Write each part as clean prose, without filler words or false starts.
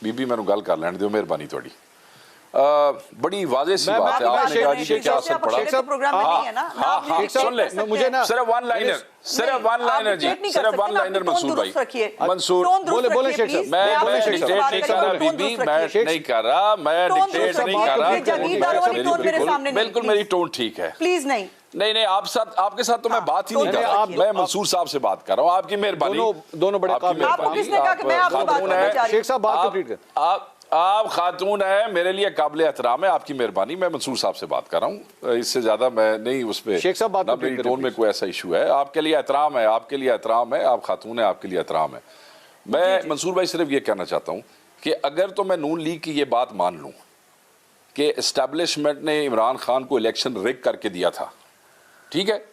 बीबी मैनू गल कर लैण दिओ, मेहरबानी तुहाडी। बड़ी वाज़ेह सी बात है, आपने कहा जी कि क्या असर पड़ा। प्रोग्राम में नहीं है ना, हाँ, सुन ले, मुझे ना सिर्फ वन लाइनर जी, सिर्फ वन लाइनर मंसूर भाई, मंसूर बोले शेख साहब, मैं डिक्टेट नहीं कर रहा बीबी, मैं नहीं कर रहा, मैं डिक्टेट नहीं कर रहा, बिल्कुल मेरी टोन ठीक है, प्लीज नहीं नहीं आपके साथ तो मैं बात ही नहीं कर रहा, मैं मंसूर साहब से बात कर रहा हूँ। आपकी मेहरबानी, दोनों बड़े काबिल। आपको किसने कहा कि मैं आपसे बात करना चाह रही हूं? शेख साहब बात कंप्लीट कर। आप खातून है, मेरे लिए काबिल एहतराम है, आपकी मेहरबानी। मैं मंसूर साहब से बात कर रहा हूँ, इससे ज्यादा मैं नहीं उस पर। शेख साहब बात ना मेरी टोन में कोई ऐसा इशू है। आपके लिए एहतराम है, आपके लिए एहतराम है, आप खातून है, आपके लिए एहतराम है। मैं मंसूर भाई सिर्फ ये कहना चाहता हूँ कि अगर तो मैं नून लीग की ये बात मान लूँ कि एस्टेब्लिशमेंट ने इमरान खान को इलेक्शन रिग करके दिया था, ठीक है,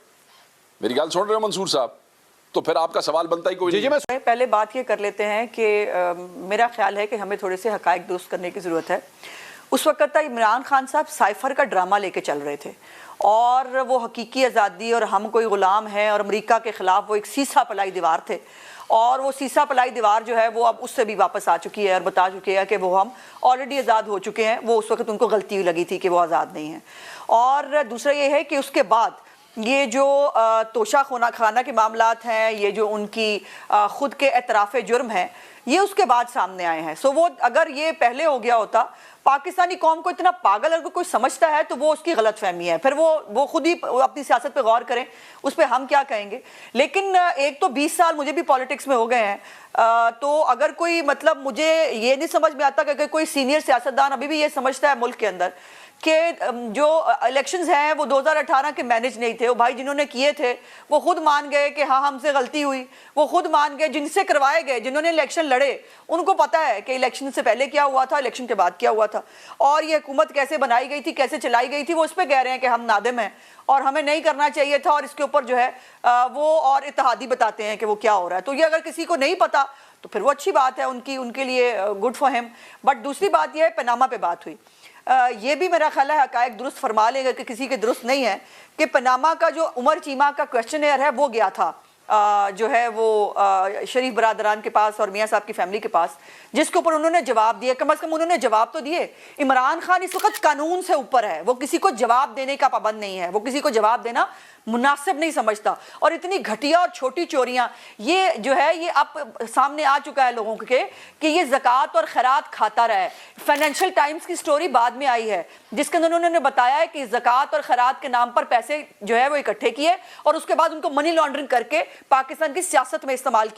मेरी गल सुन रहे हो मंसूर साहब, तो फिर आपका सवाल बनता ही कोई नहीं। मैं पहले बात ये कर लेते हैं कि मेरा ख्याल है कि हमें थोड़े से हकायक दुरुस्त करने की ज़रूरत है। उस वक्त तक इमरान खान साहब साइफर का ड्रामा लेके चल रहे थे और वो हकीकी आज़ादी और हम कोई ग़ुलाम हैं और अमेरिका के ख़िलाफ़ वो एक सीसा पलाई दीवार थे, और वो सीसा पलाई दीवार जो है वो अब उससे भी वापस आ चुकी है और बता चुकी है कि वो हम ऑलरेडी आज़ाद हो चुके हैं। वो उस वक्त उनको गलती लगी थी कि वो आज़ाद नहीं है। और दूसरा ये है कि उसके बाद ये जो तोशा खाना के मामलात हैं, ये जो उनकी खुद के एतराफ़ जुर्म हैं, ये उसके बाद सामने आए हैं। सो वो अगर ये पहले हो गया होता, पाकिस्तानी कौम को इतना पागल अगर कोई समझता है तो वो उसकी गलत फहमी है, फिर वो खुद ही अपनी सियासत पे गौर करें, उस पर हम क्या कहेंगे। लेकिन एक तो 20 साल मुझे भी पॉलिटिक्स में हो गए हैं, तो अगर कोई मतलब मुझे ये नहीं समझ में आता कि कोई सीनियर सियासतदान अभी भी ये समझता है मुल्क के अंदर कि जो इलेक्शंस हैं वो 2018 के मैनेज नहीं थे। वो भाई जिन्होंने किए थे वो खुद मान गए कि हाँ हमसे गलती हुई, वो खुद मान गए। जिनसे करवाए गए, जिन्होंने इलेक्शन लड़े, उनको पता है कि इलेक्शन से पहले क्या हुआ था, इलेक्शन के बाद क्या हुआ था, और ये हुकूमत कैसे बनाई गई थी, कैसे चलाई गई थी। वो उस पर कह रहे हैं कि हम नादिम हैं और हमें नहीं करना चाहिए था, और इसके ऊपर जो है वो और इत्तेहादी बताते हैं कि वो क्या हो रहा है। तो ये अगर किसी को नहीं पता तो फिर वो अच्छी बात है उनके लिए, गुड फॉर हिम। बट दूसरी बात यह है, पनामा पे बात हुई, ये भी मेरा ख्याल है हकायक दुरुस्त फरमा लेंगे कि किसी के दुरुस्त नहीं है कि पनामा का जो उमर चीमा का क्वेश्चनेयर है वो गया था जो है वो शरीफ बरादरान के पास और मियाँ साहब की फैमिली के पास, जिसके ऊपर उन्होंने जवाब दिए। कम से कम उन्होंने जवाब तो दिए। इमरान खान इस वक्त कानून से ऊपर है, वो किसी को जवाब देने का पाबंद नहीं है, वो किसी को जवाब देना मुनासिब नहीं समझता। और इतनी घटिया और छोटी चोरियां ये जो है ये अब सामने आ चुका है लोगों के कि ये ज़कात और खैरात खाता रहा है। फाइनेंशियल टाइम्स की स्टोरी बाद में आई है जिसके अंदर उन्होंने बताया है कि ज़कात और खैरात के नाम पर पैसे जो है वो इकट्ठे किए और उसके बाद उनको मनी लॉन्ड्रिंग करके पाकिस्तान की सियासत में इस्तेमाल किया।